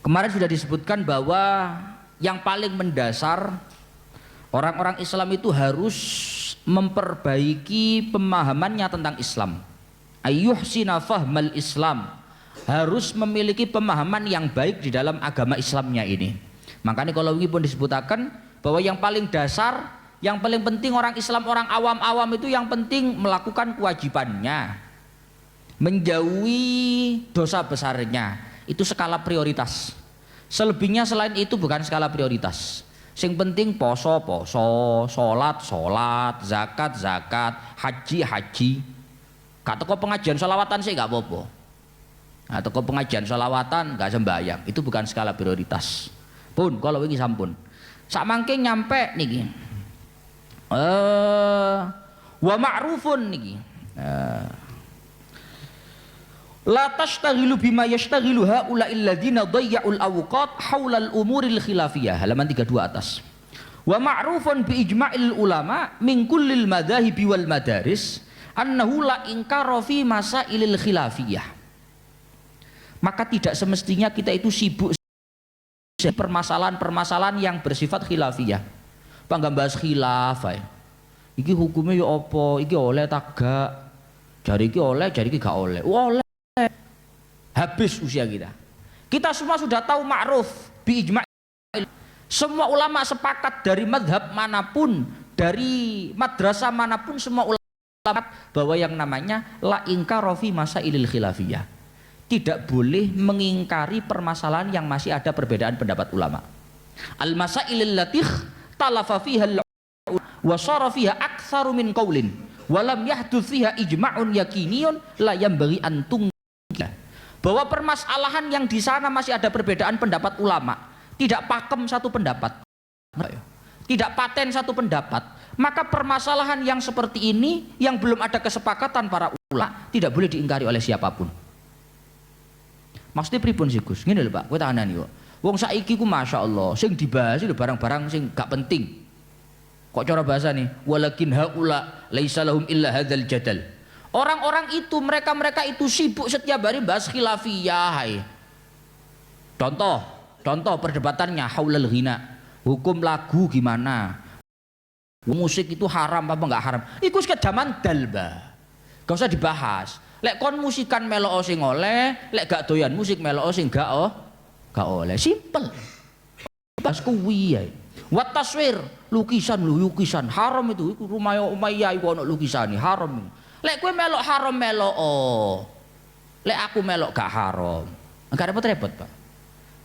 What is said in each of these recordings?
Kemarin sudah disebutkan bahwa yang paling mendasar orang-orang Islam itu harus memperbaiki pemahamannya tentang Islam. Ayyuhsina fahmal Islam, harus memiliki pemahaman yang baik di dalam agama Islamnya ini. Makanya kalau ini pun disebutkan bahwa yang paling dasar, yang paling penting orang Islam, orang awam-awam itu yang penting melakukan kewajibannya, menjauhi dosa besarnya. Itu skala prioritas. Selebihnya selain itu bukan skala prioritas. Sing penting poso, sholat, zakat, haji. Kata kok pengajian sholawatan sih gak apa-apa. Atau kok pengajian sholawatan gak sembahyang, itu bukan skala prioritas. Pun kalau ini sampun. Sak mangke nyampe niki. Wa ma'rufun niki. La tashtaghilu bima yashtaghilu haula'il ladzina dhayya'ul awqat haulal umuril khilafiyah, halaman 32 atas. Wa ma'rufun bi ijma'il ulama min kullil madzahibi wal madaris annahu la inkara fi masailil khilafiyah. Maka tidak semestinya kita itu sibuk permasalahan-permasalahan yang bersifat khilafiyah. Pak nggak bahas khilaf ae. Iki hukumnya ya apa? Iki oleh tak gak? Jari iki oleh, jari iki gak oleh. Oleh. Habis usia kita. Kita semua sudah tahu ma'ruf bi ijma'. Semua ulama sepakat dari madhab manapun, dari madrasah manapun, semua ulama bahwa yang namanya la ingkara fi masailil khilafiyah. Tidak boleh mengingkari permasalahan yang masih ada perbedaan pendapat ulama. Al masailil latih talafa fiha wa shara fiha aktsaru min qaulin wa lam yahdutz fiha ijma'un yakiniyun la yanbaghi an bahwa permasalahan yang di sana masih ada perbedaan pendapat ulama, tidak pakem satu pendapat, tidak paten satu pendapat, maka permasalahan yang seperti ini yang belum ada kesepakatan para ulama tidak boleh diingkari oleh siapapun. Maksudnya pripun sih Gus? Ngene lho Pak, kowe tahanan yo. Wong saiki ku masyaallah sing dibahas itu barang-barang sing gak penting. Kok cara bahasa nih, walakin haula laisa lahum illa hadzal jadal. Orang-orang itu, mereka itu sibuk setiap hari bahas khilafiyah. Contoh perdebatannya haulal ghina. Hukum lagu gimana? Musik itu haram apa enggak haram? Iku kejaman dalba. Gak usah dibahas. Lek kon musikan melok sing oleh, lek gak doyan musik melok sing gak oleh. Simple. Bahas kuwi ae. Wat taswir, lukisan haram itu. Iku rumah Umayyah iku ono lukisane haram. Lek kowe melok haram melok lek aku melok gak haram. Enggak repot-repot Pak.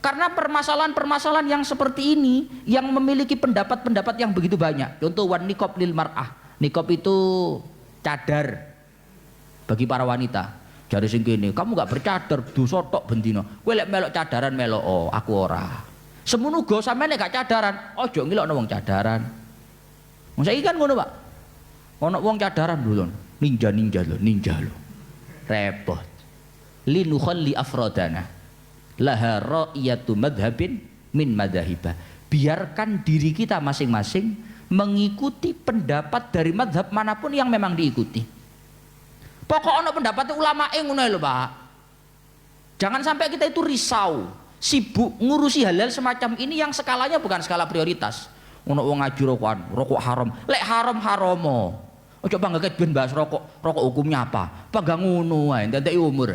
Karena permasalahan-permasalahan yang seperti ini yang memiliki pendapat-pendapat yang begitu banyak. Contoh wan niqab lil mar'ah. Niqab itu cadar bagi para wanita. Jare sing kene, kamu gak bercadar dosa tok bendina. Kowe lek melok cadaran melok aku ora. Semono uga sampeyan nek gak cadaran, ojo ngilokno wong cadaran. Wong saiki kan ngono Pak. Ono wong cadaran lho. Ninja lo repot. Linukhalli afrodana laha ra'iyatu madhabin min madhahibah. Biarkan diri kita masing-masing mengikuti pendapat dari madhab manapun yang memang diikuti. Pokok ono pendapat ulama ngono lho Pak. Jangan sampai kita itu risau, sibuk ngurusi hal-hal semacam ini yang skalanya bukan skala prioritas. Ono wong ngaji rokok haram. Lek haram haromo. Ojo bangga ben bahas rokok hukumnya apa? Apa gak ngono wae, entek umur.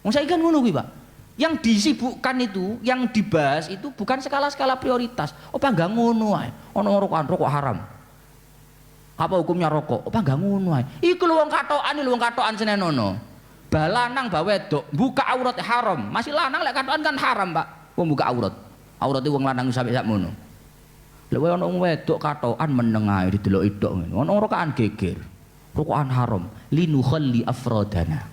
Wong saiki kan ngono kuwi, Pak. Yang disibukkan itu, yang dibahas itu bukan skala-skala prioritas. Apa gak ngono wae? Ono rokok haram. Apa hukumnya rokok? Apa gak ngono wae? Iku lho wong katokan senen ono. Balanang ba wedok buka aurat haram. Masih lanang lek katokan kan haram, Pak. Wong buka aurat. Aurate wong lanang sampe sak ngono. Lek ono wong wedok katokan meneng ae didelok idok ngene. Ono rokokan geger. Rokokan haram. Linukhalli afrodana.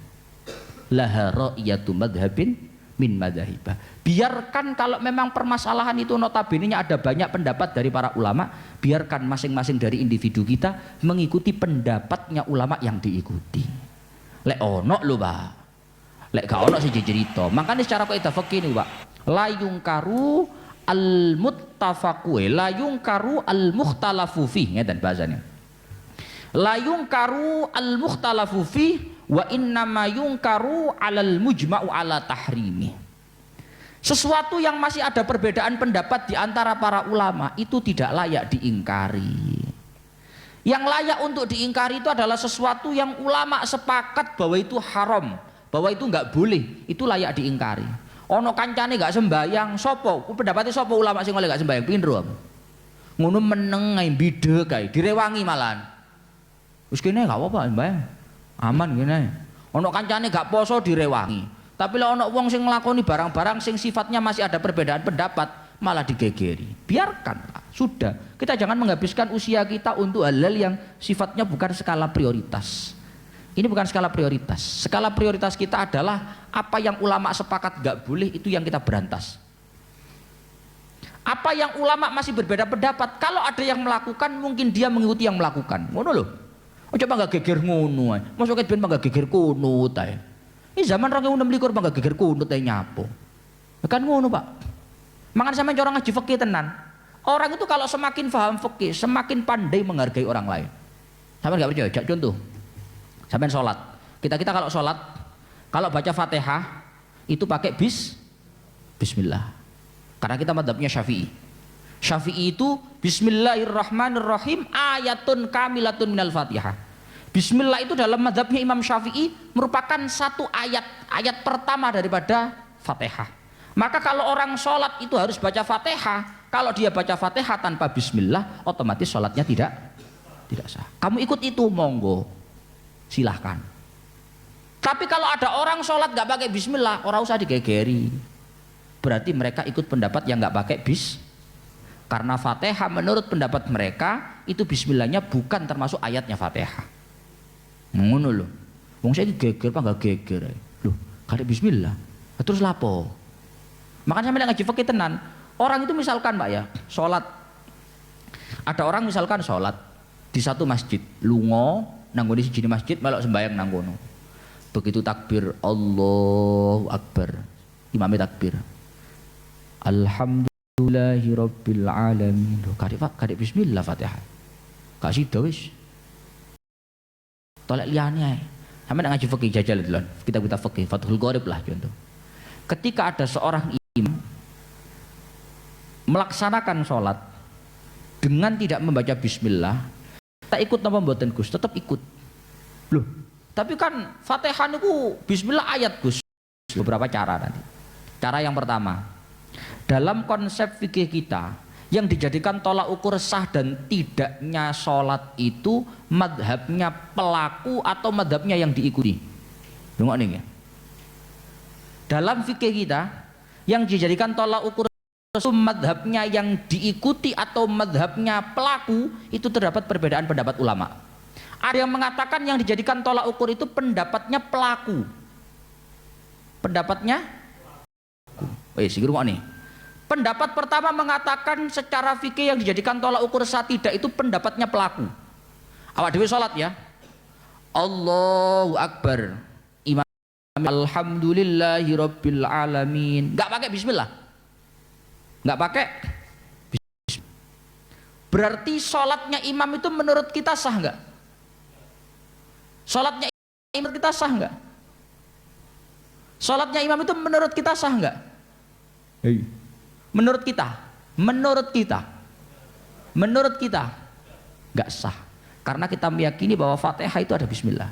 Laha ra'iyatu madhabin min madzahibah. Biarkan kalau memang permasalahan itu notabene-nya ada banyak pendapat dari para ulama, biarkan masing-masing dari individu kita mengikuti pendapatnya ulama yang diikuti. Lek ono lho, Pak. Lek gak ono sing cerita. Makanya secara kaidah fikih niku, Pak. La yungkaru al-muttafaqu la yungkaru al-mukhtalafu fi, ngeten bahasane. La yungkaru al-mukhtalafu fi wa innama yungkaru 'alal mujma'u 'ala tahrimi. Sesuatu yang masih ada perbedaan pendapat di antara para ulama itu tidak layak diingkari. Yang layak untuk diingkari itu adalah sesuatu yang ulama sepakat bahwa itu haram, bahwa itu nggak boleh, itu layak diingkari. Ono kancane nggak sembayang, sopo? Pendapatnya sopo ulama sing oleh nggak sembayang? Pindro. Ngono meneng ngai bide kae, direwangi malan. Wis kene nggak apa-apa sembayang, aman kene. Ono kancane nggak poso direwangi. Tapi lah ono wong sing nglakoni barang-barang sing sifatnya masih ada perbedaan pendapat malah digegeri. Biarkan Pak, sudah. Kita jangan menghabiskan usia kita untuk hal-hal yang sifatnya bukan skala prioritas. Ini bukan skala prioritas. Skala prioritas kita adalah apa yang ulama sepakat gak boleh, itu yang kita berantas. Apa yang ulama masih berbeda pendapat, kalau ada yang melakukan mungkin dia mengikuti yang melakukan. Ngono loh. Oh, coba gak geger ngono ae. Mosok ben gak geger kunut ae. Ini zaman 2026 mah gak geger kunut ae nyapo. Kan ngono, Pak. Mangan sampean orang ngaji fikih tenan. Orang itu kalau semakin paham fikih, semakin pandai menghargai orang lain. Sampean gak percaya? Jak contoh. Sampean sholat. Kita kalau sholat, kalau baca Fatihah itu pakai bismillah. Karena kita madhabnya Syafi'i. Syafi'i itu Bismillahirrahmanirrahim ayatun kamilatun minal Fatihah. Bismillah itu dalam madhabnya Imam Syafi'i merupakan satu ayat pertama daripada Fatihah. Maka kalau orang sholat itu harus baca Fatihah. Kalau dia baca Fatihah tanpa Bismillah, otomatis sholatnya tidak sah. Kamu ikut itu monggo, silahkan. Tapi kalau ada orang sholat gak pakai Bismillah, orang usah digegeri. Berarti mereka ikut pendapat yang gak pakai karena Fatihah menurut pendapat mereka itu Bismillahnya bukan termasuk ayatnya Fatihah. Ngono lho. Wong saiki geger apa enggak geger? Loh, kare bismillah. Terus lapo? Makanya sampe ngaji fikih tenan. Orang itu misalkan Pak ya, salat. Ada orang misalkan salat di satu masjid, lunga nang ngene siji masjid melok sembayang nang kono. Begitu takbir Allahu Akbar. Imamnya takbir. Alhamdulillahirabbil alamin. Loh, kare bismillah Fatihah. Gak sida wis. Tolak liane ae. Sampe nak ngaji fikih jajal itu lho. Kita fikih Fathul Qorib lah contoh. Ketika ada seorang imam melaksanakan sholat dengan tidak membaca bismillah, tak ikut napa mboten Gus? Tetap ikut. Loh, tapi kan Fatihah niku bismillah ayat Gus. Beberapa cara nanti. Cara yang pertama, dalam konsep fikih kita yang dijadikan tolak ukur sah dan tidaknya sholat itu madhabnya pelaku atau madhabnya yang diikuti. Dengar nih ya. Dalam fikih kita yang dijadikan tolak ukur madhabnya yang diikuti atau madhabnya pelaku itu terdapat perbedaan pendapat ulama. Ada yang mengatakan yang dijadikan tolak ukur itu pendapatnya pelaku. Pendapatnya? Sikir nih. Pendapat pertama mengatakan secara fikih yang dijadikan tolak ukur sah tidak itu pendapatnya pelaku. Awak dewe sholat ya. Allahu Akbar. Imam Alhamdulillahirabbil alamin. Enggak pakai bismillah. Enggak pakai bismillah. Berarti sholatnya imam itu menurut kita sah enggak? Sholatnya imam kita sah enggak? Sholatnya imam itu menurut kita sah enggak? Menurut kita nggak sah karena kita meyakini bahwa Fatihah itu ada bismillah.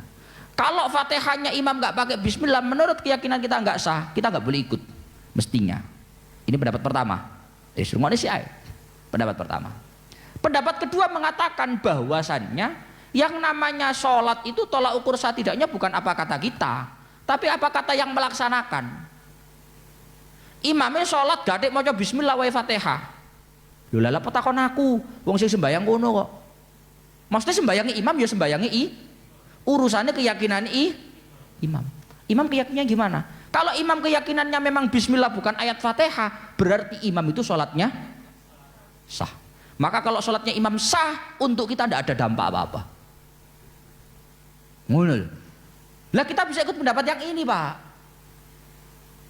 Kalau Fatihahnya imam nggak pakai bismillah, menurut keyakinan kita nggak sah, kita nggak boleh ikut mestinya. Ini pendapat pertama. Pendapat pertama. Pendapat kedua mengatakan bahwasannya yang namanya sholat itu tolak ukur sah tidaknya bukan apa kata kita, tapi apa kata yang melaksanakan. Imamnya sholat gak ada maca bismillah wa Fatihah. Lho lha apa takon aku? Wong sing sembayang ngono kok. Maksudnya sembayangi imam ya sembayangi urusannya keyakinan imam. Imam keyakinannya gimana? Kalau imam keyakinannya memang bismillah bukan ayat Fatihah, berarti imam itu sholatnya sah. Maka kalau sholatnya imam sah, untuk kita tidak ada dampak apa-apa. Ngono. Lah kita bisa ikut pendapat yang ini, Pak.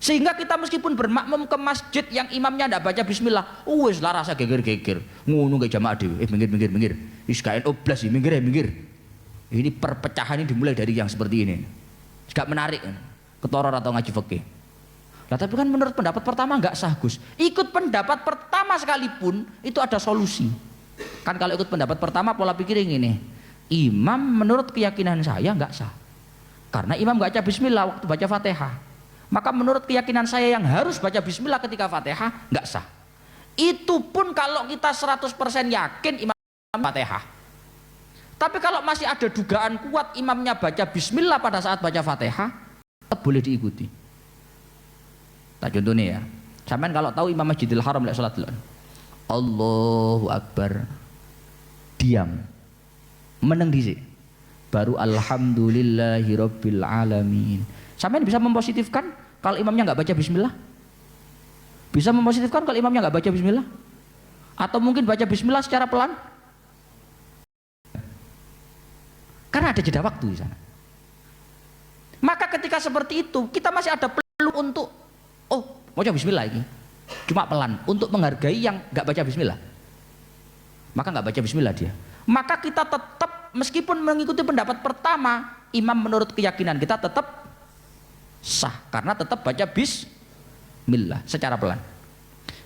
Sehingga kita meskipun bermakmum ke masjid yang imamnya tidak baca bismillah, wis lah rasa geger-geger. Ngono ke jamaah dhewe. Minggir. Wis gak oblas minggir. Ini perpecahan ini dimulai dari yang seperti ini. Gak menarik. Ketoror atau ngaji fikih. Lah tapi kan menurut pendapat pertama nggak sah Gus. Ikut pendapat pertama sekalipun itu ada solusi. Kan kalau ikut pendapat pertama pola pikir yang ini, imam menurut keyakinan saya nggak sah. Karena imam nggak baca bismillah waktu baca Fatihah. Maka menurut keyakinan saya yang harus baca bismillah ketika Fatihah nggak sah. Itu pun kalau kita 100% yakin imam Fatihah. Tapi kalau masih ada dugaan kuat imamnya baca bismillah pada saat baca Fatihah, tetap boleh diikuti. Tak contohnya ya. Sampean kalau tahu Imam Masjidil Haram lek salat dulu. Allahu Akbar. Diam. Meneng dhisik. Baru alhamdulillahirabbil alamin. Sampean bisa mempositifkan kalau imamnya nggak baca bismillah? Bisa mempositifkan kalau imamnya nggak baca bismillah? Atau mungkin baca bismillah secara pelan? Karena ada jeda waktu di sana. Maka ketika seperti itu, kita masih ada peluang untuk mau baca bismillah ini. Cuma pelan untuk menghargai yang nggak baca bismillah. Maka nggak baca bismillah dia. Maka kita tetap meskipun mengikuti pendapat pertama, imam menurut keyakinan kita tetap sah karena tetap baca bismillah secara pelan.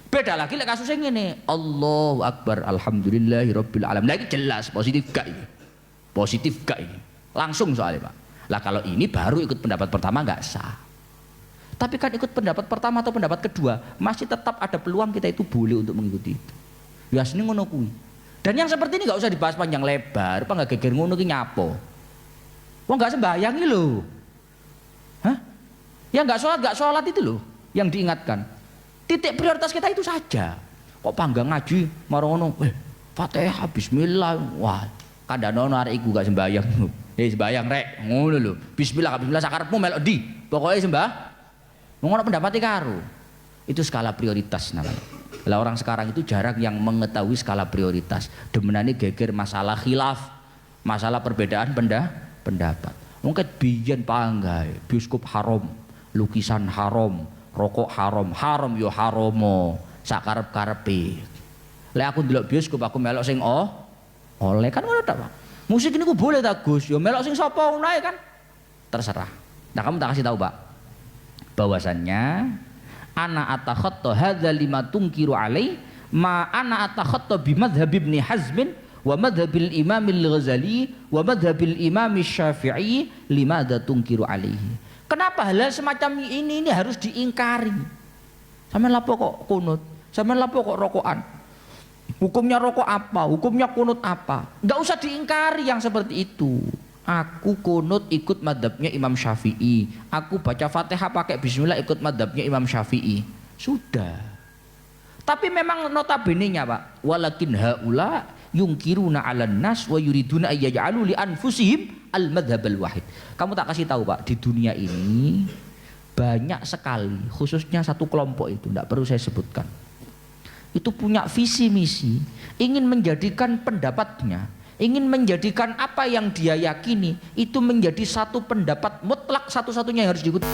Beda lagi lek kasusnya ini, Allahu Akbar, alhamdulillahirabbil alamin. Nah, ini jelas positif gak ini? Positif gak ini? Langsung soalnya Pak. Lah kalau ini baru ikut pendapat pertama nggak sah. Tapi kan ikut pendapat pertama atau pendapat kedua masih tetap ada peluang kita itu boleh untuk mengikuti itu. Ya sini ngono kuwi. Dan yang seperti ini nggak usah dibahas panjang lebar, apa nggak geger ngono ki nyapo. Wong nggak sembahyang iki lho. Hah? Ya nggak sholat itu loh yang diingatkan. Titik prioritas kita itu saja. Kok panggang ngaji marang ngono, Fatihah bismillah. Wah, kandhane arek iku gak sembahyang. Sembahyang rek, ngono lho. Bismillah sakarepmu melok ndi? Pokoke sembah. Ngono pendapat karo. Itu skala prioritas namanya. Lah orang sekarang itu jarang yang mengetahui skala prioritas. Demenane geger masalah khilaf, masalah perbedaan pendapat. Mungkin biyen panggae, bioskop haram, lukisan haram, rokok haram, haram yo haromo, sakarep-karepe. Lek aku ndelok bioskop aku melok sing oleh kan ngono ta, Pak. Musik ini ku boleh ta, Gus? Yo melok sing sapa ngono ae kan. Terserah. Nah, kamu tak kasih tahu, Pak. Bahwasannya ana atakhatta hadza lima tunkiru alai ma ana atakhatta bi madhhab Ibnu Hazm wa madhhabil Imam Al-Ghazali wa madhhabil Imam Syafi'i limadza tunkiru alaihi. Kenapa hal semacam ini harus diingkari? Sampeyan lapo kok kunut? Sampeyan lapo kok rokokan? Hukumnya rokok apa? Hukumnya kunut apa? Enggak usah diingkari yang seperti itu. Aku kunut ikut madhabnya Imam Syafi'i. Aku baca Fatihah pakai bismillah ikut madhabnya Imam Syafi'i. Sudah. Tapi memang notabene-nya Pak, walakin haula yungkiruna 'alan nas wa yuriduna ay yaj'alu li anfusihim al madhhabal wahid. Kamu tak kasih tahu Pak, di dunia ini banyak sekali, khususnya satu kelompok itu, tidak perlu saya sebutkan. Itu punya visi misi, ingin menjadikan pendapatnya, ingin menjadikan apa yang dia yakini itu menjadi satu pendapat mutlak satu-satunya yang harus diikuti.